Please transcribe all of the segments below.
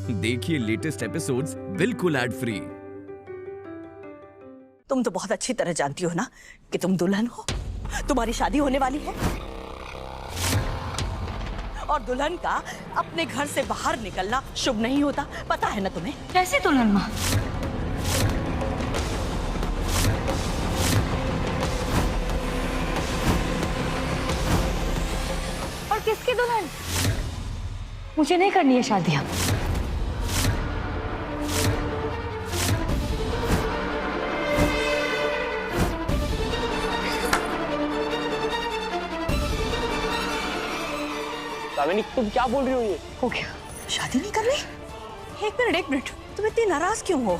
देखिए latest episodes बिल्कुल ad free. तुम तो बहुत अच्छी तरह जानती हो ना कि तुम दुल्हन हो, तुम्हारी शादी होने वाली है और दुल्हन का अपने घर से बाहर निकलना शुभ नहीं होता, पता है ना तुम्हें? कैसे दुल्हन माँ? और किसकी दुल्हन? मुझे नहीं करनी है शादी अब। दामिनी, तुम क्या बोल रही हो? ये हो गया। शादी नहीं कर रही? एक मिनट, तुम इतनी नाराज क्यों हो?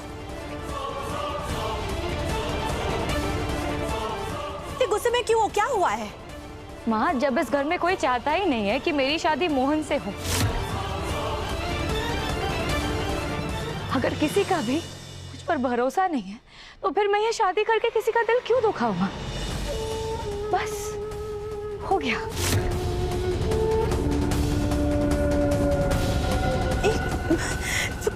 इतने गुस्से में क्यों हो? क्या हुआ है? माँ, जब इस घर में कोई चाहता ही नहीं है कि मेरी शादी मोहन से हो, अगर किसी का भी मुझ पर भरोसा नहीं है तो फिर मैं ये शादी करके किसी का दिल क्यों दुखाऊंगा? बस हो गया। तो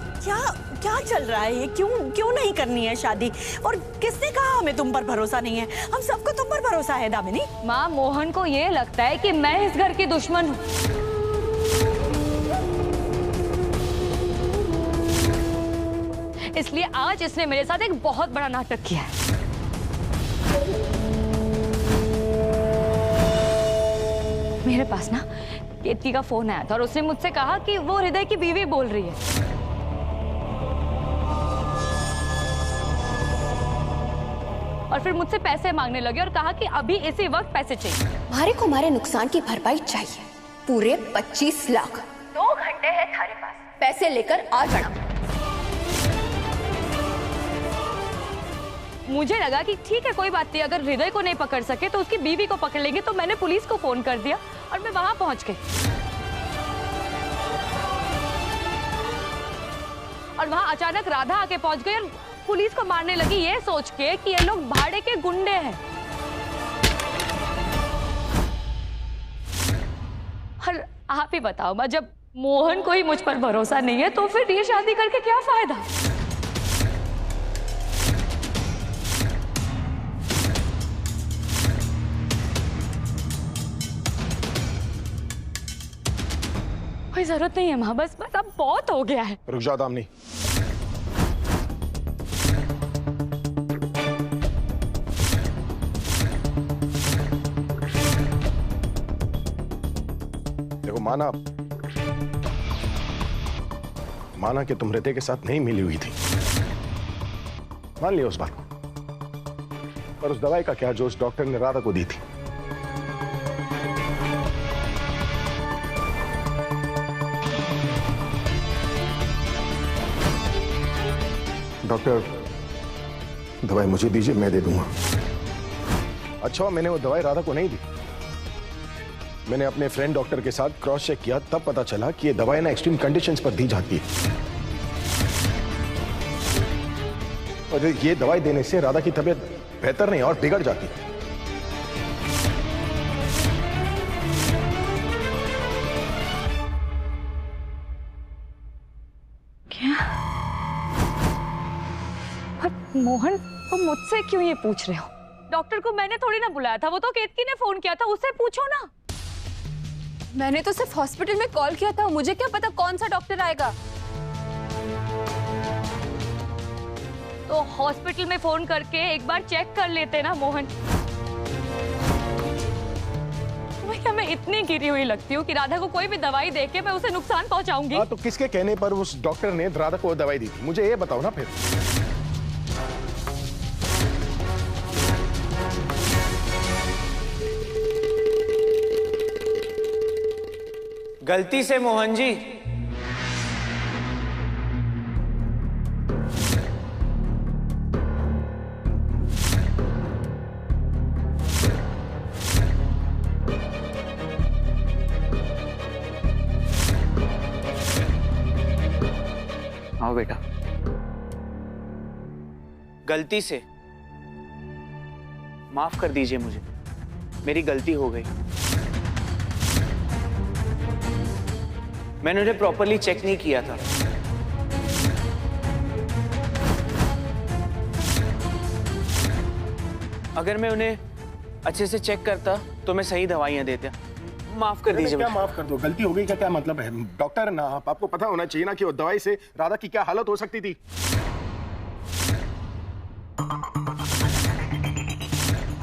क्या चल रहा है ये? क्यों नहीं करनी है शादी? और किसने कहा हमें तुम पर भरोसा नहीं है? हम सबको तुम पर भरोसा है दामिनी। माँ, मोहन को ये लगता है कि मैं इस घर की दुश्मन हूँ, इसलिए आज इसने मेरे साथ एक बहुत बड़ा नाटक किया है। मेरे पास ना केतकी का फोन आया था और उसने मुझसे कहा कि वो हृदय की बीवी बोल रही है और फिर मुझसे पैसे मांगने लगे और कहा कि अभी इसी वक्त पैसे चाहिए। हमारे नुकसान की भरपाई चाहिए, पूरे 25 लाख। 2 घंटे है थारे पास, पैसे लेकर आ जाना। मुझे लगा कि ठीक है, कोई बात नहीं, अगर हृदय को नहीं पकड़ सके तो उसकी बीवी को पकड़ लेंगे। तो मैंने पुलिस को फोन कर दिया और मैं वहां पहुंच गई और वहां अचानक राधा आके पहुंच गई और पुलिस को मारने लगी, ये सोच के कि ये लोग भाड़े के गुंडे हैं। और आप ही बताओ माँ, जब मोहन को ही मुझ पर भरोसा नहीं है तो फिर ये शादी करके क्या फायदा? कोई जरूरत नहीं है माँ, बस अब बहुत हो गया है। रुक जाओ दामिनी। देखो, माना कि तुम हृदय के साथ नहीं मिली हुई थी, मान लिया उस बात को, पर उस दवाई का क्या जो उस डॉक्टर ने राधा को दी थी? डॉक्टर, दवाई मुझे दीजिए, मैं दे दूंगा। अच्छा, मैंने वो दवाई राधा को नहीं दी। मैंने अपने फ्रेंड डॉक्टर के साथ क्रॉस चेक किया, तब पता चला कि ये दवाई ना एक्सट्रीम कंडीशंस पर दी जाती है और ये दवाई देने से राधा की तबीयत बेहतर नहीं और बिगड़ जाती है। मोहन, तुम मुझसे क्यों ये पूछ रहे हो? डॉक्टर को मैंने थोड़ी ना बुलाया था, वो तो केतकी ने फोन किया था, उससे पूछो ना। मैंने तो सिर्फ हॉस्पिटल में कॉल किया था, मुझे क्या पता कौन सा डॉक्टर आएगा। तो हॉस्पिटल में फोन करके एक बार चेक कर लेते ना मोहन। क्या मैं इतनी गिरी हुई लगती हूँ कि राधा को कोई भी दवाई देके मैं उसे नुकसान पहुंचाऊंगी? हाँ, तो किसके कहने पर उस डॉक्टर ने राधा को दवाई दी थी, मुझे ये बताओ ना फिर। गलती से मोहन जी। आओ बेटा। गलती से, माफ कर दीजिए मुझे, मेरी गलती हो गई। मैंने उन्हें प्रॉपर्ली चेक नहीं किया था। अगर मैं उन्हें अच्छे से चेक करता तो मैं सही दवाइयाँ देता। माफ कर दीजिए। क्या माफ कर दो? गलती हो गई का क्या मतलब है? डॉक्टर ना आप, आपको पता होना चाहिए ना कि वो दवाई से राधा की क्या हालत हो सकती थी।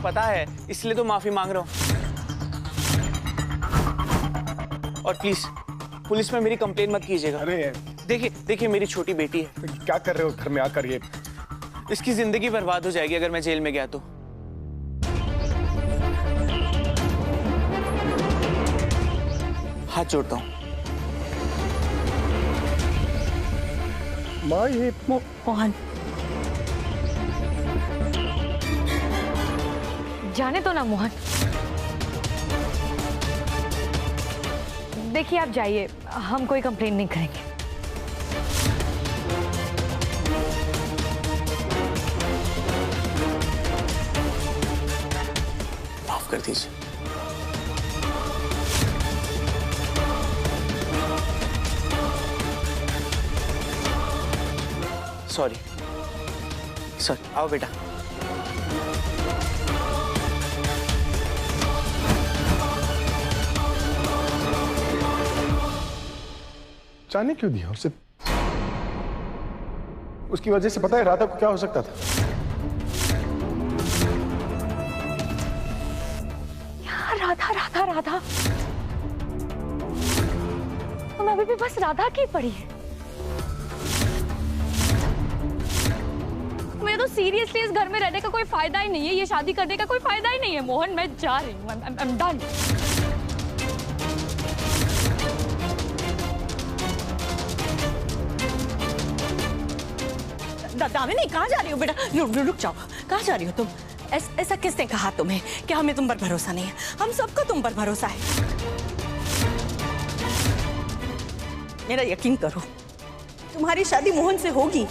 पता है, इसलिए तो माफी मांग रहा हूँ। और प्लीज पुलिस में मेरी कंप्लेन मत कीजिएगा। अरे देखिए मेरी छोटी बेटी है। क्या कर रहे हो घर में आकर? ये इसकी जिंदगी बर्बाद हो जाएगी अगर मैं जेल में गया तो। हाथ जोड़ता हूँ। माँ ये मोहन, जाने दो ना मोहन। देखिए आप जाइए, हम कोई कंप्लेन नहीं करेंगे। माफ कर दीजिए। सॉरी। आओ बेटा। जाने क्यों दिया उसे? उसकी वजह से पता है राधा को क्या हो सकता था? यार राधा राधा राधा, तुम अभी भी बस राधा की पड़ी है। मुझे तो सीरियसली इस घर में रहने का कोई फायदा ही नहीं है, ये शादी करने का कोई फायदा ही नहीं है। मोहन मैं जा रही हूँ, आई एम डन। दामिनी कहाँ जा रही हो बेटा? रुक जाओ, कहाँ जा रही हो तुम? ऐसा किसने कहा तुम्हें कि हमें तुम पर भरोसा नहीं है? हम सबको तुम पर भरोसा है। मेरा यकीन करो, तुम्हारी शादी मोहन से होगी।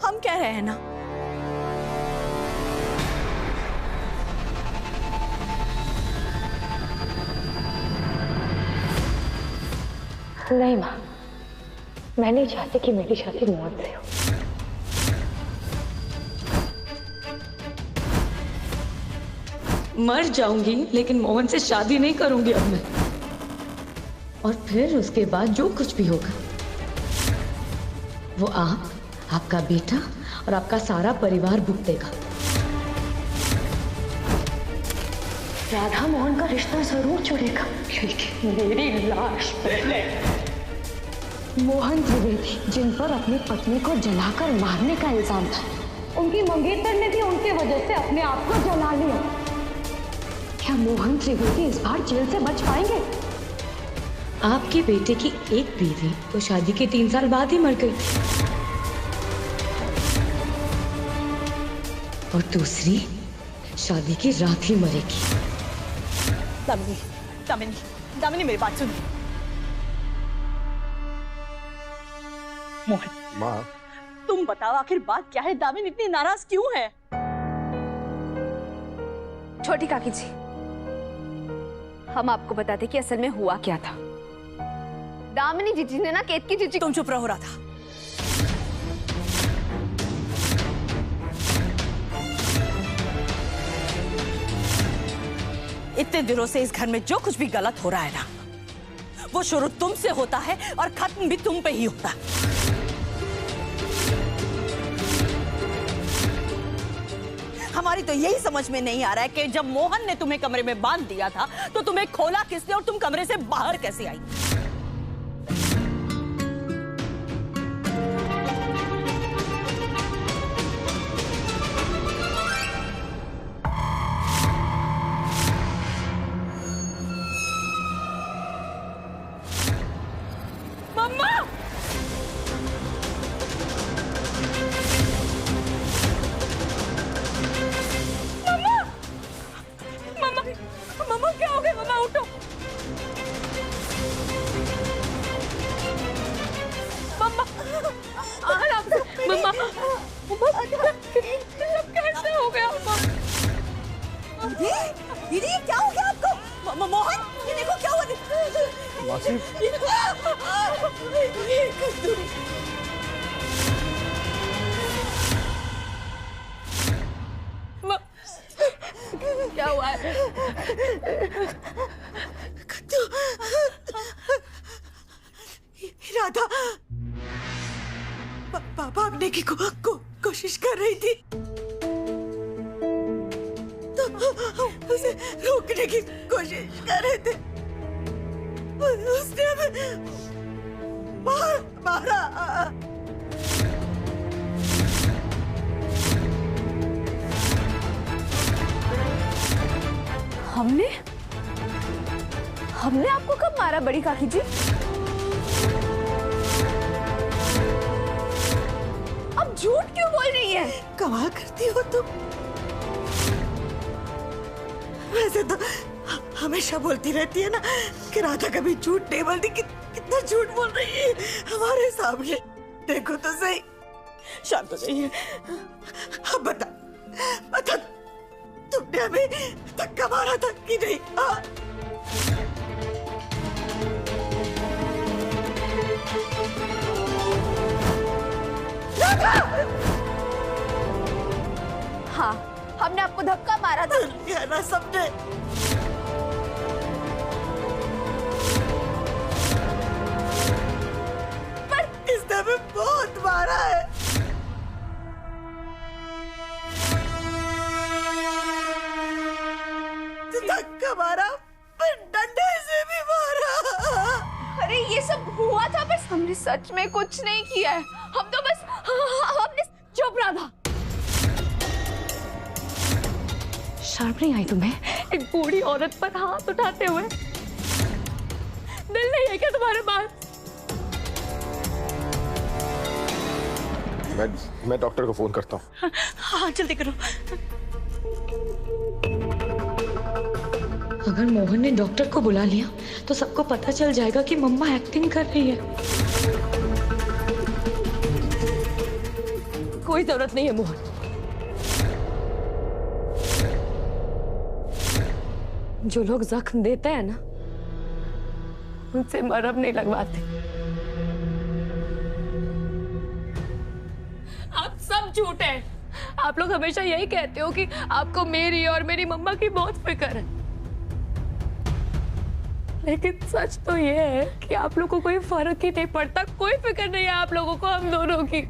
हम कह रहे हैं ना। नहीं माँ, मैं नहीं चाहती कि मेरी शादी मोहन से हो। मर जाऊंगी लेकिन मोहन से शादी नहीं करूंगी अब मैं। और फिर उसके बाद जो कुछ भी होगा वो आप, आपका बेटा और आपका सारा परिवार भुगतेगा। राधा मोहन का रिश्ता जरूर जुड़ेगा, लेकिन मेरी लाश पहले। मोहन त्रिवेदी जिन पर अपनी पत्नी को जलाकर मारने का इल्जाम था, उनकी मंगेतर ने भी उनके वजह से अपने आप को जला लिया। क्या मोहन त्रिवेदी इस बार जेल से बच पाएंगे? आपके बेटे की एक बीवी तो शादी के 3 साल बाद ही मर गई थी, और दूसरी शादी की रात ही मरेगी। दामिनी, दामिनी, दामिनी मेरी बात सुन। मोहन, माँ तुम बताओ आखिर बात क्या है? दामिनी इतनी नाराज क्यों है? छोटी काकी जी, हम आपको बताते कि असल में हुआ क्या था। दामिनी जीजी ने ना केतकी जीजी। तुम चुप रहो राधा। इतने दिनों से इस घर में जो कुछ भी गलत हो रहा है ना, वो शुरू तुमसे होता है और खत्म भी तुम पे ही होता है। हमारी तो यही समझ में नहीं आ रहा है कि जब मोहन ने तुम्हें कमरे में बांध दिया था तो तुम्हें खोला किसने और तुम कमरे से बाहर कैसे आई? कैसे हो गया? दीदी क्या हो गया आपको? मोहन ये देखो क्या हुआ? मासी राधा भागने की कोशिश कर रही थी तो उसे रोकने की कोशिश कर रहे थे, उसने हमें मारा। हमने आपको कब मारा बड़ी काकी जी? अब झूठ क्यों बोल रही है? कमाल करती हो तुम। वैसे तो हमेशा बोलती रहती है ना कि राधा कभी झूठ नहीं बोलती। कितना झूठ बोल रही है हमारे सामने। देखो तो सही, शांत हो जाइए। अब बता तुमने हमें धक्का मारा था कि नहीं? हाँ, हमने आपको धक्का मारा था। ये ना सबने। पर इसने हमें बहुत मारा है। धक्का मारा, पर डंडे से भी मारा। अरे ये सब हुआ था, बस हमने सच में कुछ नहीं किया है। हम तो बस हमने चुप रहा था। शर्म नहीं आई तुम्हें एक बूढ़ी औरत पर हाथ उठाते हुए? दिल नहीं है क्या तुम्हारे पास? मैं डॉक्टर को फोन करता हूँ। हाँ जल्दी करो। अगर मोहन ने डॉक्टर को बुला लिया तो सबको पता चल जाएगा कि मम्मा एक्टिंग कर रही है। कोई जरूरत नहीं है मोहन। जो लोग जख्म देते हैं ना, उनसे मरहम नहीं लगवाते। आप सब झूठ हैं। आप लोग हमेशा यही कहते हो कि आपको मेरी और मेरी मम्मा की बहुत फिक्र है, लेकिन सच तो ये है कि आप लोगों को कोई फर्क ही नहीं पड़ता। कोई फिक्र नहीं है आप लोगों को हम दोनों की।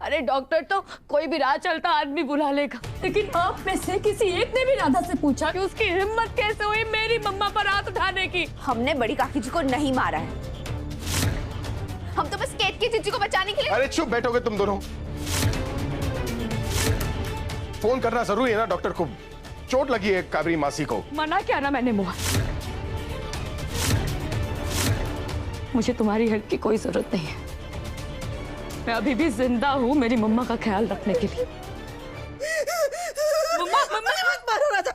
अरे डॉक्टर तो कोई भी राह चलता आदमी बुला लेगा, लेकिन आप में से किसी एक ने भी राधा से पूछा कि उसकी हिम्मत कैसे हुई मेरी मम्मा पर हाथ उठाने की? हमने बड़ी काकी जी को नहीं मारा है। हम तो बस केत की जीजी को बचाने के लिए। अरे चुप बैठोगे तुम दोनों? फोन करना जरूरी है ना डॉक्टर को। चोट लगी है काबरी मासी को। मना क्या ना मैंने मोहन। मुझे तुम्हारी हेल्प की कोई जरूरत नहीं है। मैं अभी भी जिंदा हूँ मेरी मम्मा का ख्याल रखने के लिए। मम्मा मत मारो राधा।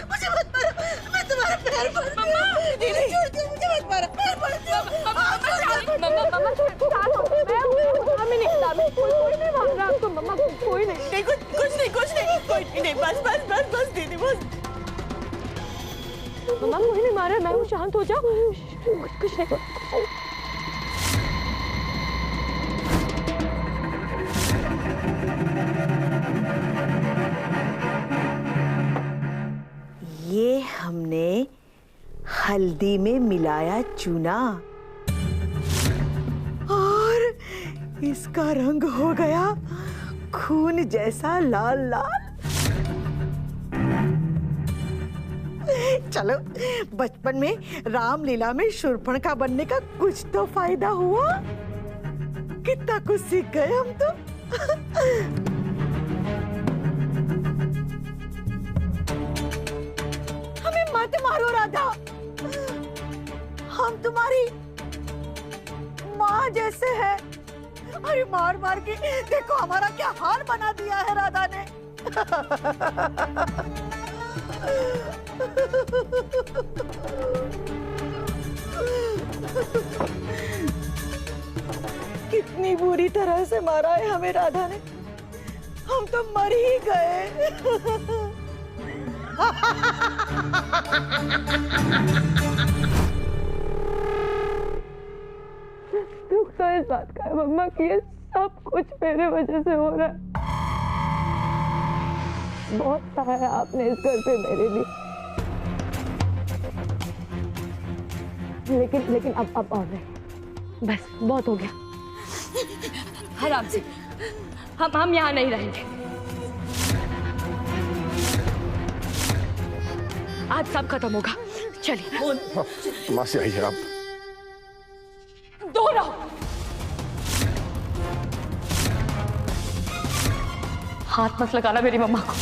मुझे मत मारो, मैं तुम्हारा पैर पड़ती हूँ। मम्मा दीदी छोड़ दो, मुझे मत मारो। पैर पड़ती हूँ। कोई नहीं, बस दीदी बस। मम्मा मुझे नहीं मारा, मैं हूँ, शांत हो जाओ। कुछ नहीं। ये हमने हल्दी में मिलाया चूना और इसका रंग हो गया खून जैसा लाल लाल। चलो बचपन में रामलीला में शूर्पणखा बनने का कुछ तो फायदा हुआ। कितना कुछ सीख गए हम तो। हमें मत मारो राधा, हम तुम्हारी माँ जैसे हैं। अरे मार मार के देखो हमारा क्या हाल बना दिया है राधा ने। कितनी बुरी तरह से मारा है हमें राधा ने। हम तो मर ही गए। दुख तो इस बात का है मम्मा कि ये सब कुछ मेरे वजह से हो रहा है। बहुत सहारा आपने इस घर पे मेरे लिए, लेकिन अब और नहीं, बस बहुत हो गया। आराम से, हम यहाँ नहीं रहेंगे। आज सब खत्म होगा। चलिए माँ से आइए आप। दूर रहो। हाथ मत लगाना मेरी मम्मा को।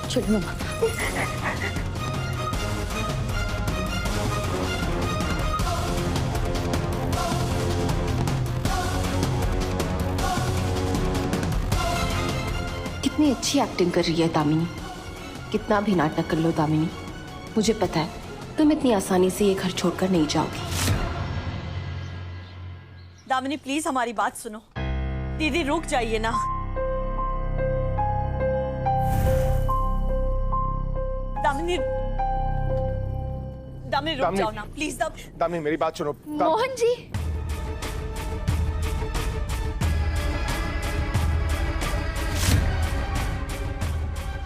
चलिए मम्मा। कितनी अच्छी एक्टिंग कर रही है दामिनी। कितना भी नाटक कर लो दामिनी, मुझे पता है तुम इतनी आसानी से ये घर छोड़कर नहीं जाओगी। दामिनी प्लीज हमारी बात सुनो। दीदी रुक जाइए ना। दामिनी रुक जाओ ना प्लीज। दामिनी मेरी बात सुनो। मोहन जी,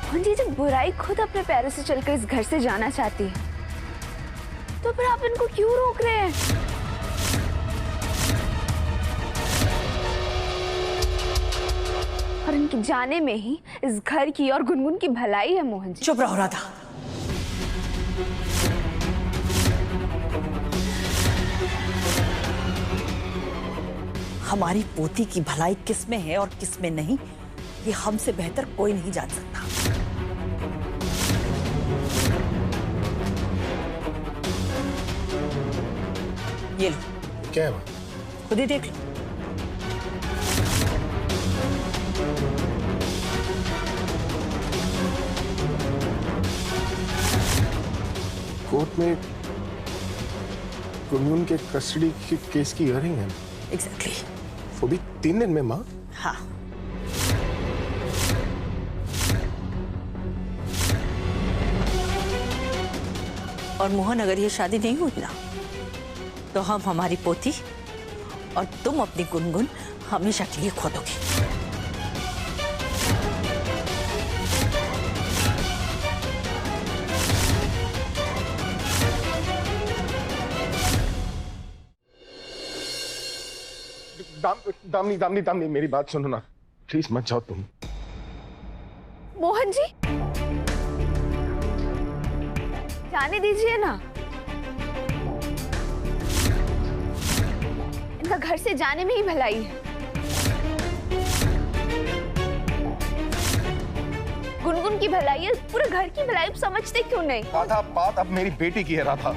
मोहन जी, जब बुराई खुद अपने पैरों से चलकर इस घर से जाना चाहती है तो फिर आप इनको क्यों रोक रहे हैं? और इनके जाने में ही इस घर की और गुनगुन की भलाई है। मोहन जी चुप रहो राधा। हमारी पोती की भलाई किस में है और किस में नहीं, ये हमसे बेहतर कोई नहीं जान सकता। ये लो, क्या है माँ? खुद ही देख लो। कोर्ट में गुनगुन के कस्टडी के केस की हियरिंग है। एग्जैक्टली। वो भी 3 दिन में माँ। हाँ, और मोहन अगर ये शादी नहीं हुई ना तो हम हमारी पोती और तुम अपनी गुनगुन हमेशा के लिए खो दोगे। दामिनी मेरी बात सुनो ना प्लीज, मत जाओ तुम। मोहन जी, जाने दीजिए ना। इनका घर से जाने में ही भलाई है। गुनगुन की भलाई है, पूरे घर की भलाई समझते क्यों नहीं? राधा, बात अब मेरी बेटी की है राधा।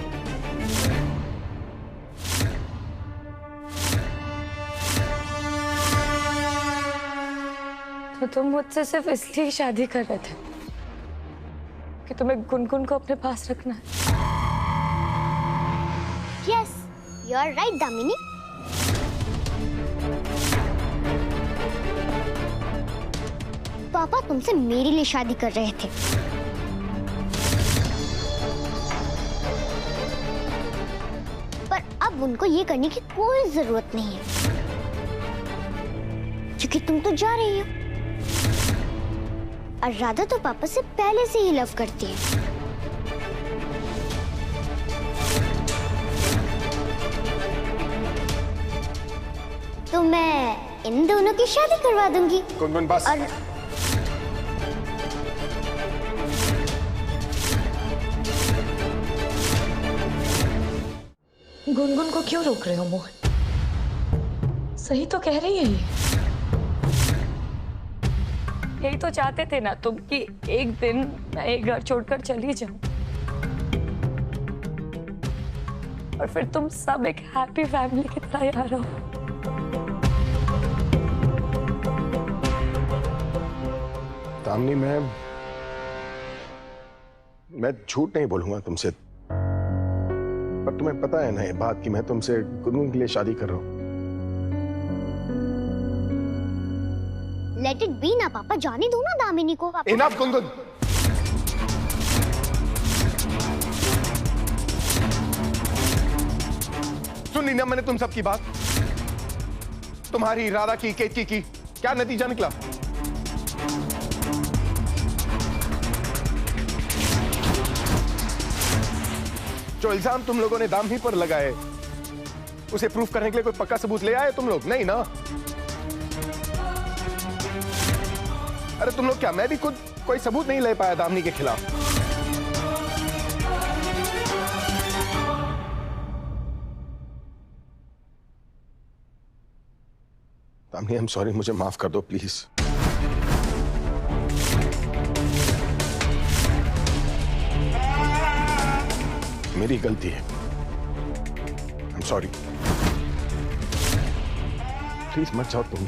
तो तुम मुझसे सिर्फ इसलिए ही शादी कर रहे थे कि तुम्हें गुनगुन को अपने पास रखना है? Yes, you are right, Damini. पापा तुमसे मेरे लिए शादी कर रहे थे। पर अब उनको ये करने की कोई जरूरत नहीं है क्योंकि तुम तो जा रही हो। और राधा तो पापा से पहले से ही लव करती है। तो मैं इन दोनों की शादी करवा दूंगी। गुनगुन बस। और गुनगुन को क्यों रोक रहे हो मोहन? सही तो कह रही है ये। यही तो चाहते थे ना तुम कि एक दिन मैं ये घर छोड़कर चली जाऊं और फिर तुम सब एक हैप्पी फैमिली की तरह यहाँ रहो। दामिनी, मैं झूठ नहीं बोलूंगा तुमसे। तुम्हें पता है ना ये बात कि मैं तुमसे गुनगुन के लिए शादी कर रहा हूँ। लेट इट बी ना पापा, जाने दो ना दामिनी को। इनफ गुनगुन। सुनी ना मैंने तुम सबकी बात, तुम्हारी राधा की, केतकी की क्या नतीजा निकला? जो इल्जाम तुम लोगों ने दामिनी पर लगाए उसे प्रूफ करने के लिए कोई पक्का सबूत ले आए तुम लोग? नहीं ना। अरे तुम लोग क्या, मैं भी खुद कोई सबूत नहीं ले पाया दामिनी के खिलाफ। दामिनी, आई एम सॉरी, मुझे माफ कर दो प्लीज। मेरी गलती है, आई एम सॉरी। प्लीज मत जाओ तुम।